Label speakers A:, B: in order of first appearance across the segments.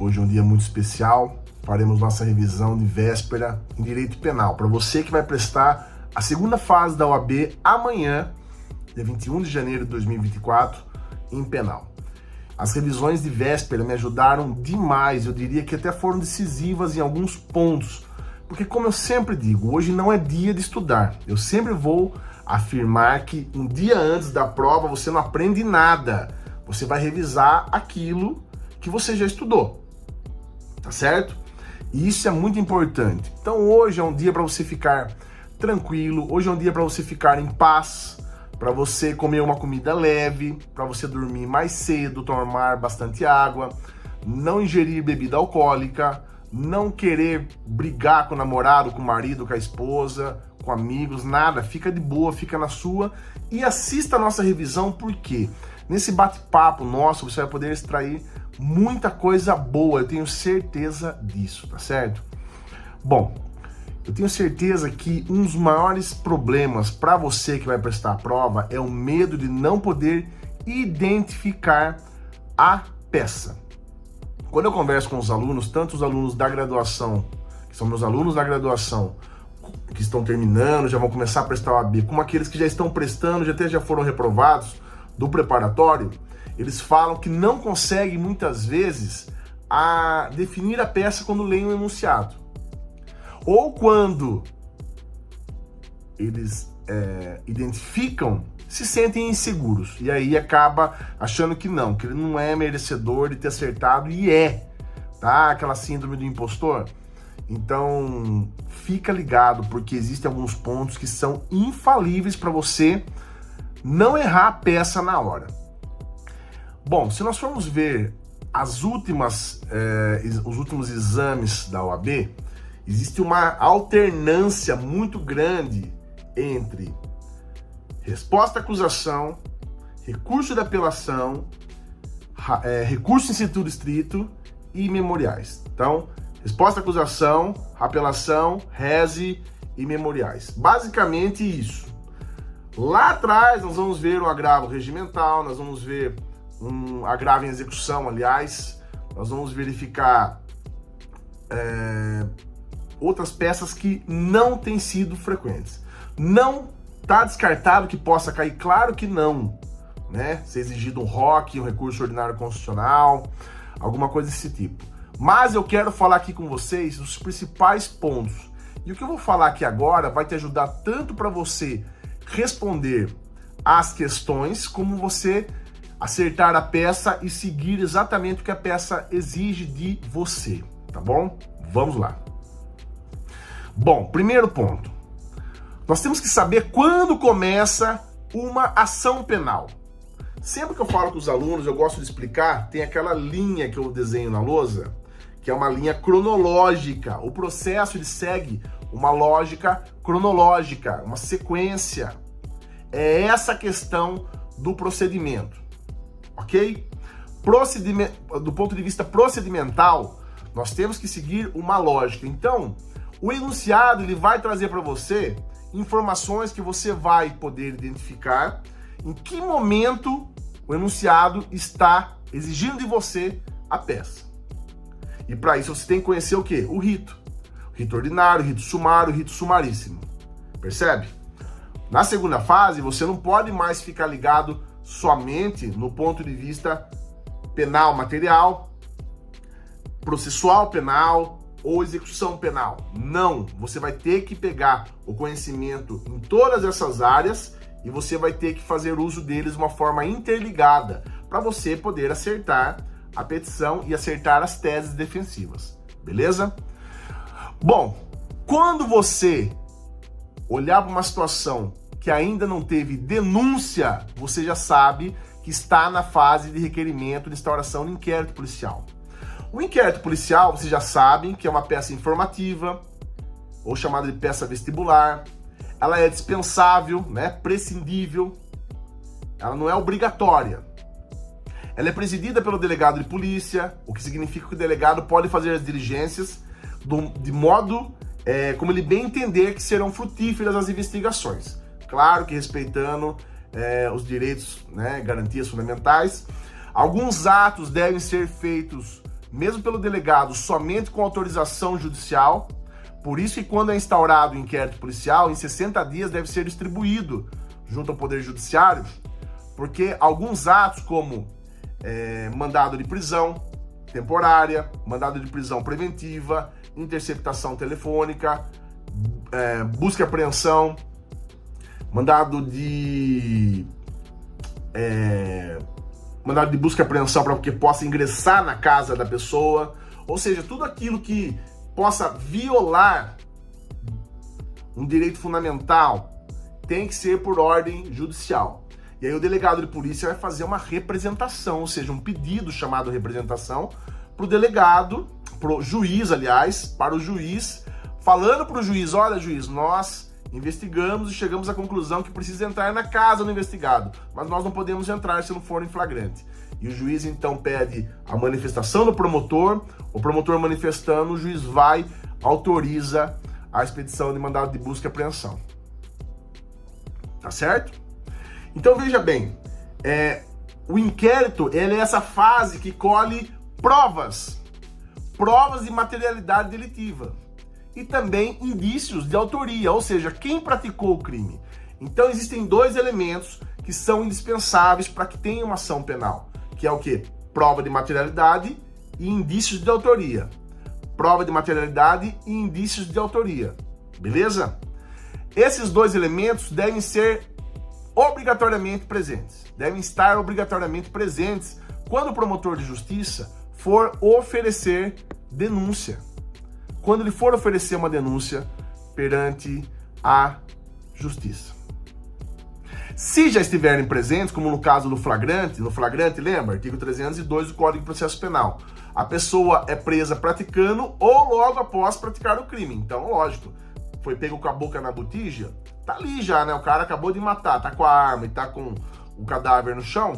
A: Hoje é um dia muito especial, faremos nossa revisão de véspera em Direito Penal. Para você que vai prestar a segunda fase da OAB amanhã, dia 21 de janeiro de 2024, em Penal. As revisões de véspera me ajudaram demais, eu diria que até foram decisivas em alguns pontos. Porque como eu sempre digo, hoje não é dia de estudar. Eu sempre vou afirmar que um dia antes da prova você não aprende nada. Você vai revisar aquilo que você já estudou. Tá certo? E isso é muito importante. Então hoje é um dia para você ficar tranquilo, hoje é um dia para você ficar em paz, para você comer uma comida leve, para você dormir mais cedo, tomar bastante água, não ingerir bebida alcoólica, não querer brigar com o namorado, com o marido, com a esposa, com amigos, nada, fica de boa, fica na sua e assista a nossa revisão, porque nesse bate-papo nosso você vai poder extrair muita coisa boa, eu tenho certeza disso, tá certo? Bom, eu tenho certeza que um dos maiores problemas para você que vai prestar a prova é o medo de não poder identificar a peça. Quando eu converso com os alunos, tanto os alunos da graduação, que são meus alunos da graduação, que estão terminando, já vão começar a prestar o OAB, como aqueles que já estão prestando, já foram reprovados do preparatório, eles falam que não conseguem muitas vezes definir a peça quando leem o enunciado. Ou quando eles identificam, se sentem inseguros. E aí acaba achando que ele não é merecedor de ter acertado, e tá? Aquela síndrome do impostor. Então, fica ligado, porque existem alguns pontos que são infalíveis para você não errar a peça na hora. Bom, se nós formos ver os últimos exames da OAB, existe uma alternância muito grande entre resposta à acusação, recurso de apelação, recurso em sentido estrito e memoriais. Então, resposta à acusação, apelação, rese e memoriais. Basicamente isso. Lá atrás nós vamos ver um agravo regimental, nós vamos ver um agravo em execução, aliás, nós vamos verificar outras peças que não têm sido frequentes. Não está descartado que possa cair, claro que não, né? Ser exigido um ROC, um recurso ordinário constitucional, alguma coisa desse tipo. Mas eu quero falar aqui com vocês os principais pontos. E o que eu vou falar aqui agora vai te ajudar tanto para você responder às questões, como você acertar a peça e seguir exatamente o que a peça exige de você, tá bom? Vamos lá. Bom, primeiro ponto. Nós temos que saber quando começa uma ação penal. Sempre que eu falo com os alunos, eu gosto de explicar, tem aquela linha que eu desenho na lousa, que é uma linha cronológica. O processo ele segue uma lógica cronológica, uma sequência. É essa a questão do procedimento. Ok? Do ponto de vista procedimental, nós temos que seguir uma lógica. Então, o enunciado ele vai trazer para você informações que você vai poder identificar em que momento o enunciado está exigindo de você a peça. E para isso você tem que conhecer o quê? O rito. O rito ordinário, o rito sumário, o rito sumaríssimo. Percebe? Na segunda fase, você não pode mais ficar ligado somente no ponto de vista penal material, processual penal ou execução penal. Não, você vai ter que pegar o conhecimento em todas essas áreas e você vai ter que fazer uso deles de uma forma interligada para você poder acertar a petição e acertar as teses defensivas. Beleza? Bom, quando você olhar para uma situação que ainda não teve denúncia, você já sabe que está na fase de requerimento de instauração de inquérito policial. O inquérito policial, vocês já sabem que é uma peça informativa, ou chamada de peça vestibular. Ela é dispensável, né, prescindível, ela não é obrigatória. Ela é presidida pelo delegado de polícia, o que significa que o delegado pode fazer as diligências de modo como ele bem entender que serão frutíferas as investigações. Claro que respeitando os direitos, né, garantias fundamentais. Alguns atos devem ser feitos mesmo pelo delegado, somente com autorização judicial. Por isso que quando é instaurado o inquérito policial, em 60 dias deve ser distribuído junto ao Poder Judiciário, porque alguns atos como mandado de prisão temporária, mandado de prisão preventiva, interceptação telefônica, busca e apreensão, mandado de busca e apreensão para que possa ingressar na casa da pessoa, ou seja, tudo aquilo que possa violar um direito fundamental tem que ser por ordem judicial. E aí o delegado de polícia vai fazer uma representação, ou seja, um pedido chamado representação para o delegado, para o juiz, aliás, para o juiz, falando para o juiz, olha juiz, nós investigamos e chegamos à conclusão que precisa entrar na casa do investigado, mas nós não podemos entrar se não for em flagrante. E o juiz então pede a manifestação do promotor, o promotor manifestando, o juiz vai, autoriza a expedição de mandado de busca e apreensão. Tá certo? Então veja bem, o inquérito ele é essa fase que colhe provas de materialidade delitiva e também indícios de autoria, ou seja, quem praticou o crime. Então existem dois elementos que são indispensáveis para que tenha uma ação penal, que é o quê? Prova de materialidade e indícios de autoria. Prova de materialidade e indícios de autoria, beleza? Esses dois elementos devem ser obrigatoriamente presentes, devem estar obrigatoriamente presentes quando o promotor de justiça for oferecer denúncia. Quando ele for oferecer uma denúncia perante a justiça. Se já estiverem presentes, como no caso do flagrante, lembra? Artigo 302 do Código de Processo Penal. A pessoa é presa praticando ou logo após praticar o crime. Então, lógico, foi pego com a boca na botija, tá ali já, né? O cara acabou de matar, tá com a arma e tá com o cadáver no chão.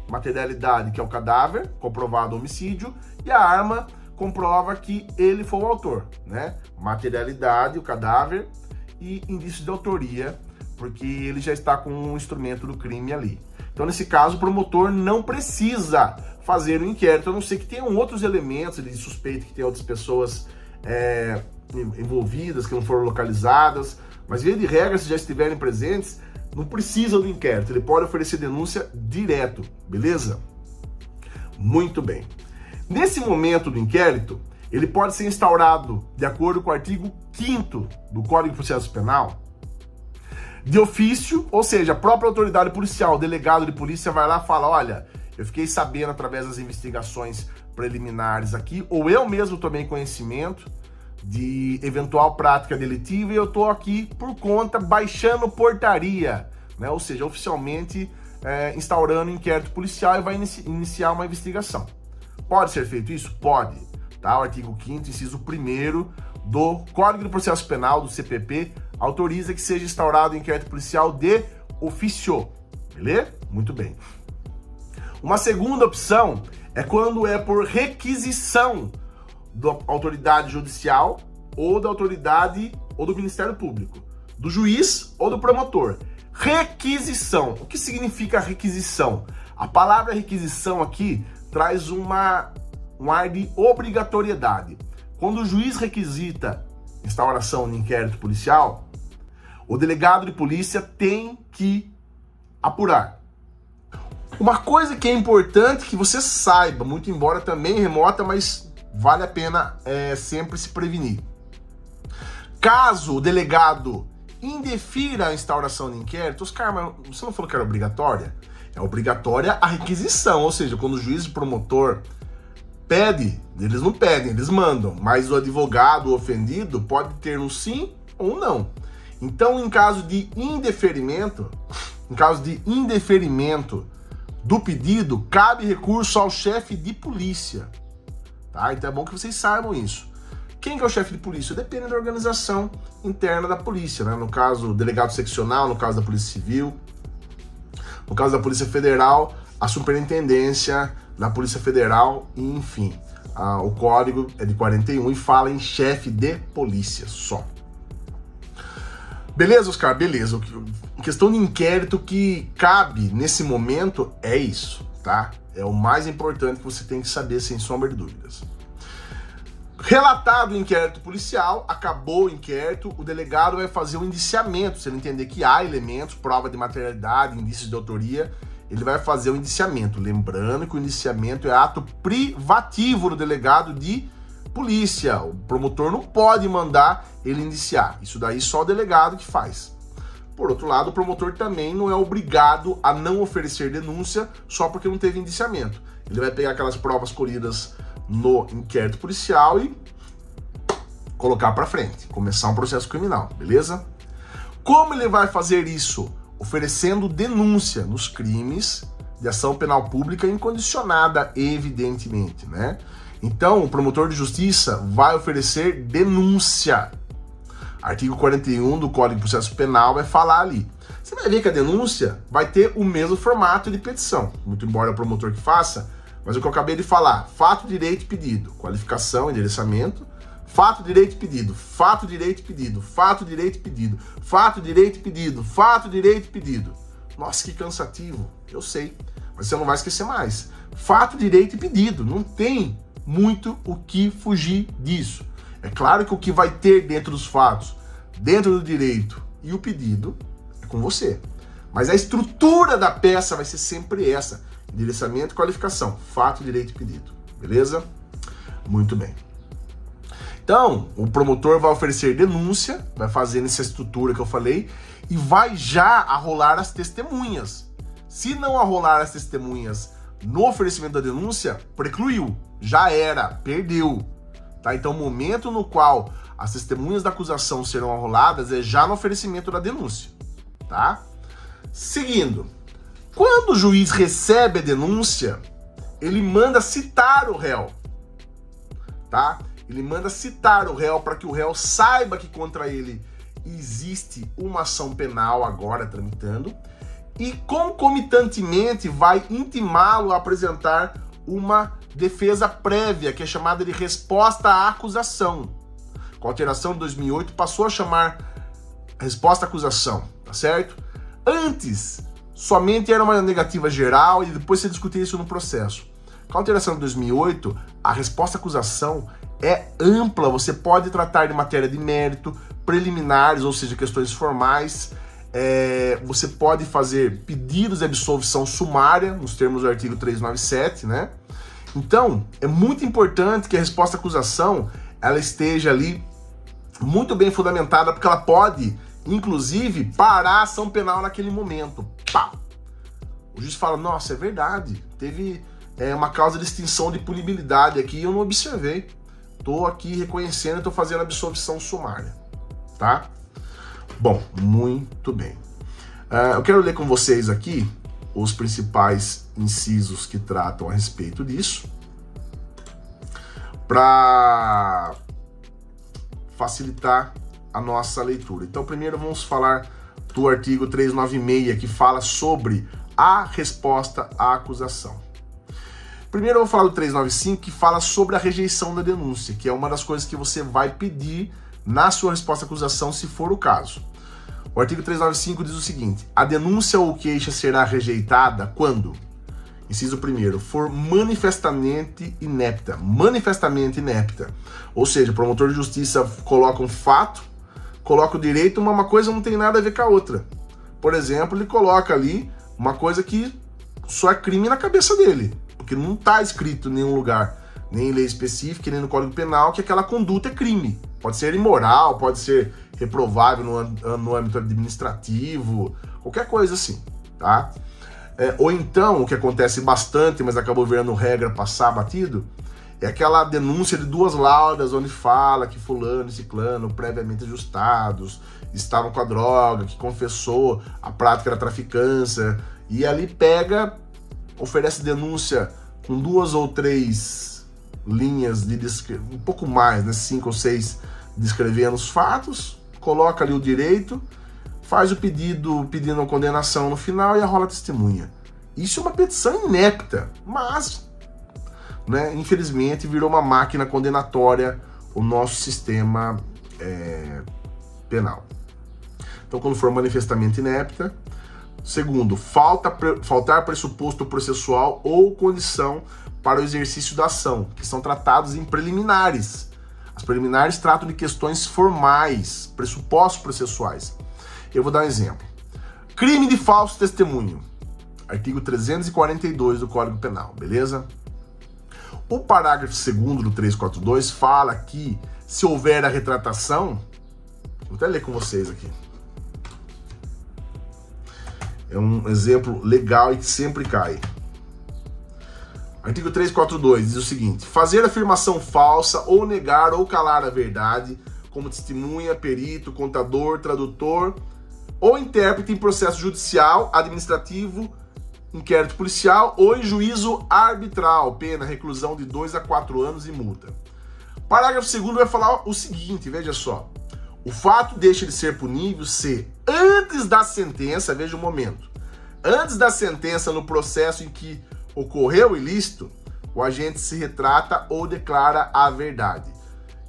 A: Materialidade, que é o cadáver, comprovado homicídio, e a arma comprova que ele foi o autor, né? Materialidade, o cadáver, e indício de autoria, porque ele já está com um instrumento do crime ali. Então, nesse caso, o promotor não precisa fazer o inquérito, a não ser que tenham outros elementos, ele suspeita que tem outras pessoas envolvidas, que não foram localizadas, mas via de regra, se já estiverem presentes, não precisa do inquérito, ele pode oferecer denúncia direto, beleza? Muito bem. Nesse momento do inquérito, ele pode ser instaurado, de acordo com o artigo 5º do Código de Processo Penal, de ofício, ou seja, a própria autoridade policial, o delegado de polícia vai lá e fala, olha, eu fiquei sabendo através das investigações preliminares aqui, ou eu mesmo tomei conhecimento de eventual prática delitiva e eu estou aqui por conta, baixando portaria, né? Ou seja, oficialmente instaurando um inquérito policial e vai iniciar uma investigação. Pode ser feito isso? Pode. Tá? O artigo 5º, inciso 1º do Código de Processo Penal, do CPP, autoriza que seja instaurado um inquérito policial de ofício. Beleza? Muito bem. Uma segunda opção é quando é por requisição da autoridade judicial ou da autoridade ou do Ministério Público, do juiz ou do promotor. Requisição. O que significa requisição? A palavra requisição aqui traz um ar de obrigatoriedade. Quando o juiz requisita instauração de inquérito policial, o delegado de polícia tem que apurar. Uma coisa que é importante que você saiba, muito embora também remota, mas vale a pena sempre se prevenir. Caso o delegado indefira a instauração de inquérito, Oscar, mas você não falou que era obrigatória? É obrigatória a requisição, ou seja, quando o juiz e o promotor pede, eles não pedem, eles mandam, mas o advogado, o ofendido, pode ter um sim ou um não. Então, em caso de indeferimento do pedido, cabe recurso ao chefe de polícia. Tá? Então é bom que vocês saibam isso. Quem que é o chefe de polícia? Depende da organização interna da polícia, né? No caso, o delegado seccional, no caso da Polícia Civil. No caso da Polícia Federal, a Superintendência da Polícia Federal, e enfim. O código é de 41 e fala em chefe de polícia só. Beleza, Oscar? Beleza. Em questão de inquérito que cabe nesse momento é isso, tá? É o mais importante que você tem que saber, sem sombra de dúvidas. Relatado o inquérito policial, acabou o inquérito, o delegado vai fazer um indiciamento. Se ele entender que há elementos, prova de materialidade, indícios de autoria, ele vai fazer o indiciamento. Lembrando que o indiciamento é ato privativo do delegado de polícia. O promotor não pode mandar ele indiciar. Isso daí só o delegado que faz. Por outro lado, o promotor também não é obrigado a não oferecer denúncia só porque não teve indiciamento. Ele vai pegar aquelas provas colhidas no inquérito policial e colocar para frente, começar um processo criminal, beleza? Como ele vai fazer isso? Oferecendo denúncia nos crimes de ação penal pública incondicionada, evidentemente, né? Então, o promotor de justiça vai oferecer denúncia. Artigo 41 do Código de Processo Penal vai falar ali. Você vai ver que a denúncia vai ter o mesmo formato de petição, muito embora o promotor que faça, mas o que eu acabei de falar, fato, direito, pedido, qualificação, endereçamento, fato, direito, pedido, fato, direito, pedido, fato, direito, pedido, fato, direito, pedido, fato, direito, pedido. Nossa, que cansativo, eu sei, mas você não vai esquecer mais. Fato, direito e pedido, não tem muito o que fugir disso. É claro que o que vai ter dentro dos fatos, dentro do direito e o pedido é com você. Mas a estrutura da peça vai ser sempre essa. Endereçamento e qualificação. Fato, direito e pedido. Beleza? Muito bem. Então, o promotor vai oferecer denúncia, vai fazer nessa estrutura que eu falei, e vai já arrolar as testemunhas. Se não arrolar as testemunhas no oferecimento da denúncia, precluiu. Já era, perdeu. Tá? Então, o momento no qual as testemunhas da acusação serão arroladas é já no oferecimento da denúncia. Tá? Seguindo. Quando o juiz recebe a denúncia, ele manda citar o réu. Tá? Ele manda citar o réu para que o réu saiba que contra ele existe uma ação penal agora tramitando e concomitantemente vai intimá-lo a apresentar uma defesa prévia, que é chamada de resposta à acusação. Com a alteração de 2008 passou a chamar resposta à acusação, tá certo? Antes, somente era uma negativa geral e depois se discutia isso no processo. Com a alteração de 2008, a resposta à acusação é ampla, você pode tratar de matéria de mérito, preliminares, ou seja, questões formais, você pode fazer pedidos de absolvição sumária, nos termos do artigo 397, né? Então, é muito importante que a resposta à acusação ela esteja ali muito bem fundamentada, porque ela pode, inclusive, parar a ação penal naquele momento. Pá! O juiz fala, nossa, é verdade, teve uma causa de extinção de punibilidade aqui e eu não observei. Estou aqui reconhecendo e estou fazendo absolvição sumária, tá? Bom, muito bem. Eu quero ler com vocês aqui os principais incisos que tratam a respeito disso, para facilitar a nossa leitura. Então, primeiro vamos falar do artigo 396, que fala sobre a resposta à acusação. Primeiro eu vou falar do 395, que fala sobre a rejeição da denúncia, que é uma das coisas que você vai pedir na sua resposta à acusação, se for o caso. O artigo 395 diz o seguinte: a denúncia ou queixa será rejeitada quando, inciso 1º, for manifestamente inepta. Manifestamente inepta. Ou seja, o promotor de justiça coloca um fato, coloca o direito, mas uma coisa não tem nada a ver com a outra. Por exemplo, ele coloca ali uma coisa que só é crime na cabeça dele, porque não está escrito em nenhum lugar, nem em lei específica, nem no Código Penal, que aquela conduta é crime. Pode ser imoral, pode ser reprovável no âmbito administrativo, qualquer coisa assim, tá? Ou então, o que acontece bastante, mas acabou virando regra passar batido, é aquela denúncia de 2 laudas onde fala que fulano e ciclano, previamente ajustados, estavam com a droga, que confessou a prática da traficância, e ali pega, oferece denúncia com 2 ou 3 linhas, um pouco mais, né, 5 ou 6, descrevendo os fatos, coloca ali o direito, faz o pedido pedindo a condenação no final e arrola a testemunha. Isso é uma petição inepta, mas, né, infelizmente virou uma máquina condenatória o nosso sistema penal. Então, quando for manifestamente inepta. Segundo, faltar pressuposto processual ou condição para o exercício da ação, que são tratados em preliminares. As preliminares tratam de questões formais, pressupostos processuais. Eu vou dar um exemplo. Crime de falso testemunho. Artigo 342 do Código Penal, beleza? O parágrafo 2º do 342 fala que se houver a retratação, vou até ler com vocês aqui. É um exemplo legal e que sempre cai. Artigo 342 diz o seguinte: fazer afirmação falsa ou negar ou calar a verdade como testemunha, perito, contador, tradutor ou intérprete em processo judicial, administrativo, inquérito policial ou em juízo arbitral, pena, reclusão de 2 a 4 anos e multa. Parágrafo 2º vai falar o seguinte, veja só. O fato deixa de ser punível se, antes da sentença, veja o momento, antes da sentença no processo em que ocorreu o ilícito, o agente se retrata ou declara a verdade.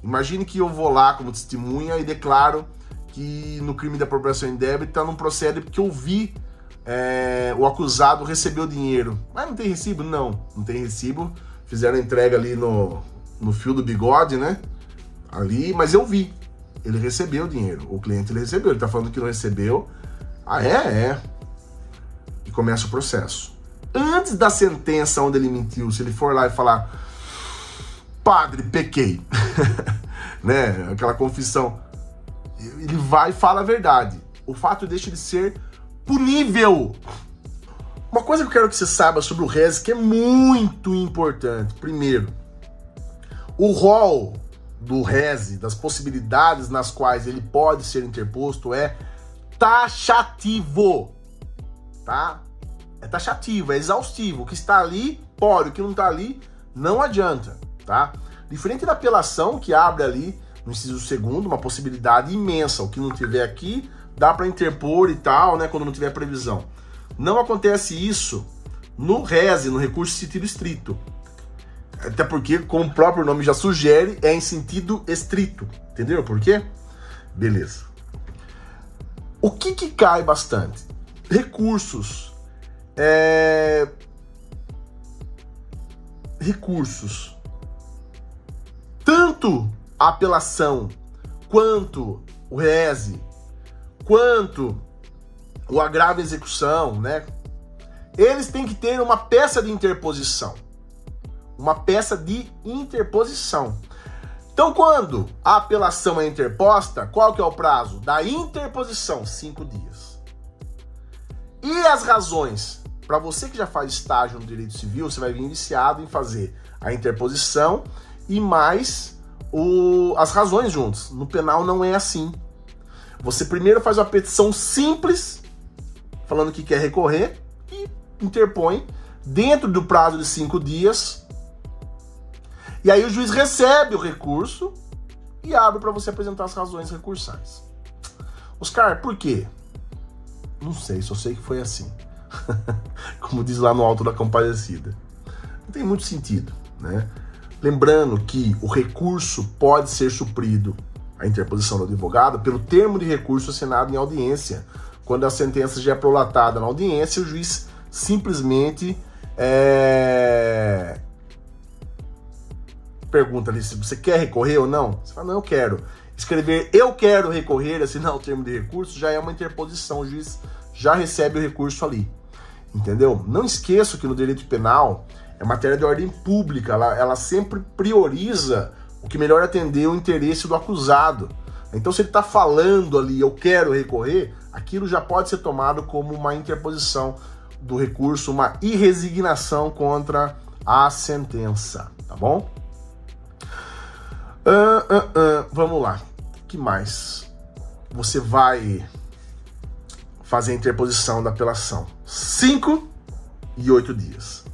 A: Imagine que eu vou lá como testemunha e declaro que no crime de apropriação indébita não procede porque eu vi o acusado recebeu dinheiro. Mas não tem recibo? Não tem recibo. Fizeram a entrega ali no fio do bigode, né? Ali, mas eu vi. Ele recebeu o dinheiro. O cliente ele recebeu. Ele tá falando que não recebeu. Ah, é? E começa o processo. Antes da sentença onde ele mentiu, se ele for lá e falar: padre, pequei, né? Aquela confissão. Ele vai e fala a verdade. O fato deixa de ser punível. Uma coisa que eu quero que você saiba sobre o RES que é muito importante. Primeiro, o rol do RES, das possibilidades nas quais ele pode ser interposto é taxativo, tá? É taxativo, é exaustivo. O que está ali, pode. O que não está ali, não adianta, tá? Diferente da apelação, que abre ali, no inciso 2º, uma possibilidade imensa. O que não tiver aqui, dá para interpor e tal, né, quando não tiver previsão. Não acontece isso no RES, no recurso em sentido estrito. Até porque, como o próprio nome já sugere, é em sentido estrito. Entendeu por quê? Beleza. O que cai bastante? Recursos. Recursos. Tanto a apelação, quanto o RES, quanto o agravo e execução, né? Eles têm que ter uma peça de interposição. Uma peça de interposição. Então, quando a apelação é interposta, qual que é o prazo? Da interposição, 5 dias. E as razões? Para você que já faz estágio no direito civil, você vai vir iniciado em fazer a interposição e mais as razões juntos. No penal não é assim. Você primeiro faz uma petição simples, falando que quer recorrer, e interpõe dentro do prazo de 5 dias. E aí o juiz recebe o recurso e abre para você apresentar as razões recursais. Oscar, por quê? Não sei, só sei que foi assim. Como diz lá no Alto da Compadecida. Não tem muito sentido, né? Lembrando que o recurso pode ser suprido, a interposição do advogado, pelo termo de recurso assinado em audiência. Quando a sentença já é prolatada na audiência, o juiz simplesmente pergunta ali se você quer recorrer ou não. Você fala, não, eu quero. Escrever eu quero recorrer, assinar o termo de recurso, já é uma interposição. O juiz já recebe o recurso ali. Entendeu? Não esqueça que no direito penal é matéria de ordem pública, ela sempre prioriza o que melhor atender o interesse do acusado. Então, se ele está falando ali, eu quero recorrer, aquilo já pode ser tomado como uma interposição do recurso, uma irresignação contra a sentença, tá bom? Vamos lá. O que mais? Você vai fazer a interposição da apelação. 5 e 8 dias.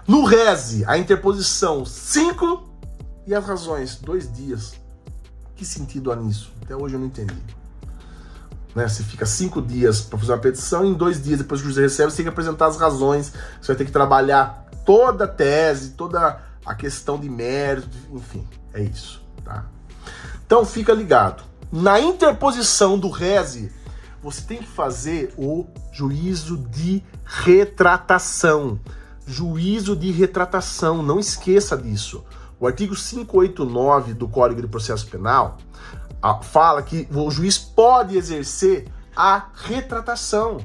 A: No RES, a interposição 5 e as razões 2 dias. Que sentido há nisso? Até hoje eu não entendi. Né? Você fica 5 dias para fazer uma petição e em 2 dias, depois que o juiz recebe, você tem que apresentar as razões. Você vai ter que trabalhar toda a tese, toda a questão de mérito, enfim, é isso. Tá? Então fica ligado. Na interposição do RES, você tem que fazer o juízo de retratação. Juízo de retratação, não esqueça disso. O artigo 589 do Código de Processo Penal fala que o juiz pode exercer a retratação.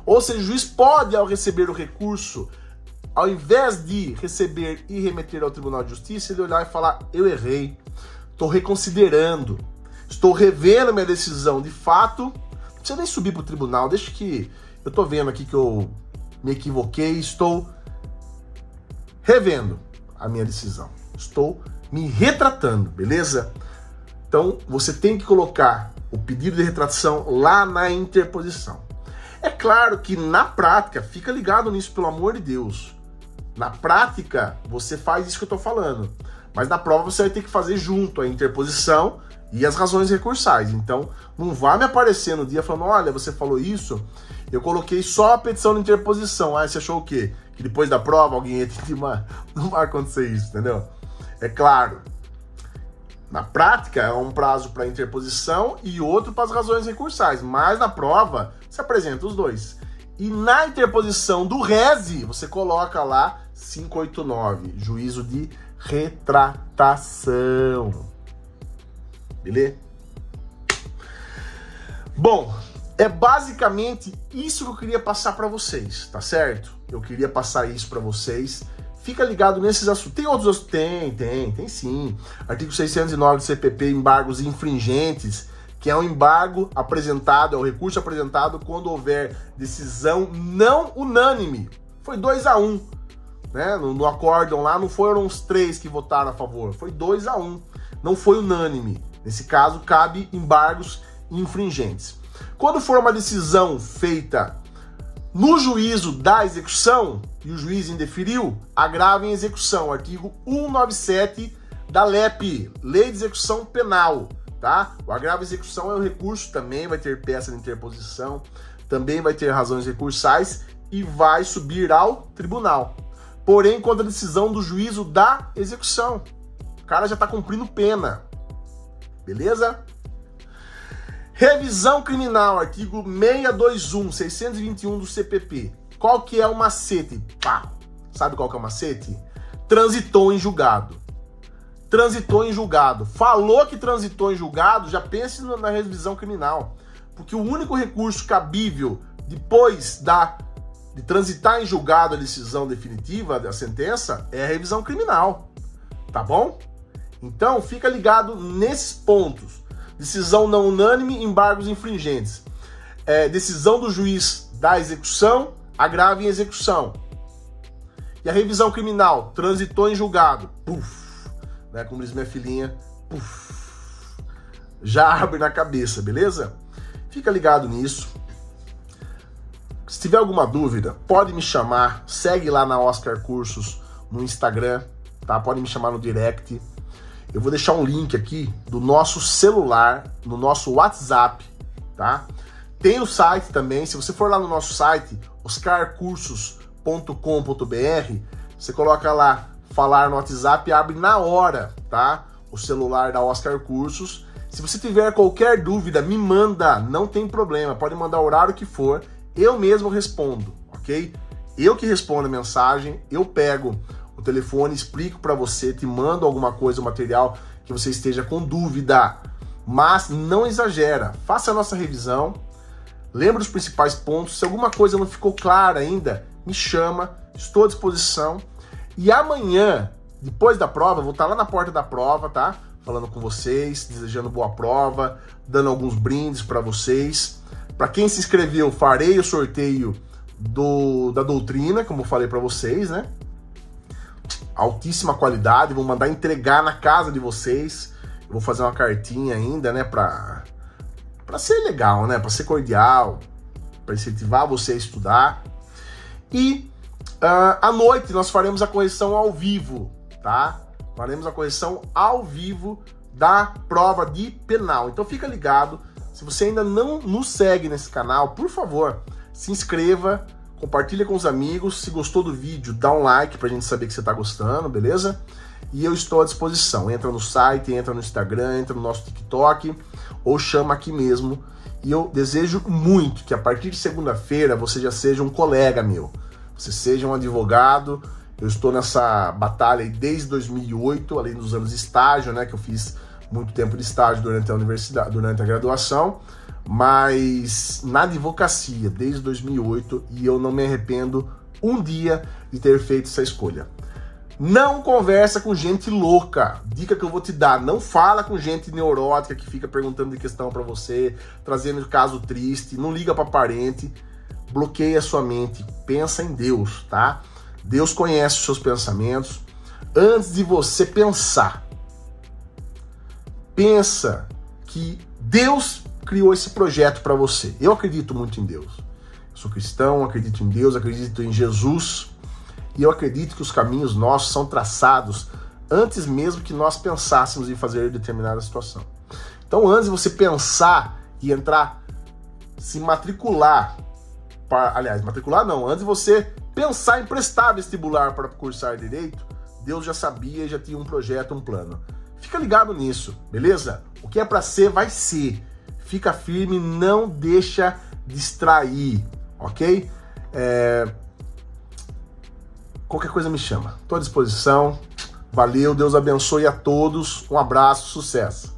A: Ou seja, o juiz pode, ao receber o recurso, ao invés de receber e remeter ao Tribunal de Justiça, ele olhar e falar: eu errei, estou reconsiderando, estou revendo minha decisão de fato, não precisa nem subir para o tribunal, deixa que eu estou vendo aqui que eu me equivoquei, estou revendo a minha decisão, estou me retratando, beleza? Então, você tem que colocar o pedido de retratação lá na interposição. É claro que na prática, fica ligado nisso, pelo amor de Deus. Na prática, você faz isso que eu estou falando. Mas na prova você vai ter que fazer junto a interposição e as razões recursais. Então, não vai me aparecer no dia falando: olha, você falou isso, eu coloquei só a petição de interposição. Ah, você achou o quê? Que depois da prova alguém ia te intimar? Não vai acontecer isso, entendeu? É claro. Na prática, é um prazo para interposição e outro para as razões recursais. Mas na prova, você apresenta os dois. E na interposição do rese, você coloca lá 589, juízo de retratação. Beleza? Bom, é basicamente isso que eu queria passar para vocês, tá certo? Eu queria passar isso para vocês. Fica ligado nesses assuntos. Tem outros assuntos? Tem sim. Artigo 609 do CPP, embargos infringentes, que é um embargo apresentado, é o recurso apresentado quando houver decisão não unânime. Foi 2-1, né? No acórdão lá, não foram os 3 que votaram a favor, foi 2-1, não foi unânime. Nesse caso, cabe embargos infringentes. Quando for uma decisão feita no juízo da execução e o juiz indeferiu, agravo em execução, artigo 197 da LEP, Lei de Execução Penal, tá? O agravo em execução é o recurso, também vai ter peça de interposição, também vai ter razões recursais e vai subir ao tribunal. Porém, contra a decisão do juízo da execução. O cara já está cumprindo pena. Beleza? Revisão criminal, artigo 621 do CPP. Qual que é o macete? Pá! Sabe qual que é o macete? Transitou em julgado. Transitou em julgado. Falou que transitou em julgado, já pense na revisão criminal. Porque o único recurso cabível depois de transitar em julgado a decisão definitiva da sentença é a revisão criminal. Tá bom? Então, fica ligado nesses pontos. Decisão não unânime, embargos infringentes. Decisão do juiz da execução, agravo em execução. E a revisão criminal, transitou em julgado. Puf, né, como diz minha filhinha, puf, já abre na cabeça, beleza? Fica ligado nisso. Se tiver alguma dúvida, pode me chamar. Segue lá na Oscar Cursos no Instagram, tá? Pode me chamar no direct. Eu vou deixar um link aqui do nosso celular, no nosso WhatsApp, tá? Tem o site também, se você for lá no nosso site, oscarcursos.com.br, você coloca lá, falar no WhatsApp e abre na hora, tá? O celular da Oscar Cursos. Se você tiver qualquer dúvida, me manda, não tem problema, pode mandar o horário que for, eu mesmo respondo, ok? Eu que respondo a mensagem, eu pego o telefone, explico para você, te mando alguma coisa, material que você esteja com dúvida, mas não exagera, faça a nossa revisão, lembra os principais pontos, se alguma coisa não ficou clara ainda, me chama, estou à disposição, e amanhã, depois da prova, vou estar lá na porta da prova, tá? Falando com vocês, desejando boa prova, dando alguns brindes para vocês. Para quem se inscreveu, farei o sorteio da doutrina, como eu falei para vocês, né? Altíssima qualidade, vou mandar entregar na casa de vocês. Eu vou fazer uma cartinha ainda, né, para ser legal, né, para ser cordial, para incentivar você a estudar. E à noite nós faremos a correção ao vivo, tá? Faremos a correção ao vivo da prova de penal. Então fica ligado, se você ainda não nos segue nesse canal, por favor, se inscreva, compartilha com os amigos, se gostou do vídeo, dá um like pra gente saber que você tá gostando, beleza? E eu estou à disposição, entra no site, entra no Instagram, entra no nosso TikTok, ou chama aqui mesmo. E eu desejo muito que a partir de segunda-feira você já seja um colega meu, você seja um advogado Eu estou nessa batalha aí desde 2008, além dos anos de estágio, né, que eu fiz muito tempo de estágio durante a universidade, durante a graduação, mas na advocacia desde 2008, e eu não me arrependo um dia de ter feito essa escolha. Não conversa com gente louca. Dica que eu vou te dar: não fala com gente neurótica que fica perguntando de questão pra você, trazendo caso triste, não liga pra parente. Bloqueia a sua mente, pensa em Deus, tá? Deus conhece os seus pensamentos. Antes de você pensar, pensa que Deus criou esse projeto pra você. Eu acredito muito em Deus. Eu sou cristão, acredito em Deus, acredito em Jesus. E eu acredito que os caminhos nossos são traçados antes mesmo que nós pensássemos em fazer determinada situação. Então, antes de você pensar e entrar, se matricular, matricular não, antes de você pensar em prestar vestibular para cursar direito, Deus já sabia e já tinha um projeto, um plano. Fica ligado nisso, beleza? O que é para ser, vai ser. Fica firme, não deixa distrair, ok? Qualquer coisa me chama. Estou à disposição. Valeu, Deus abençoe a todos. Um abraço, sucesso.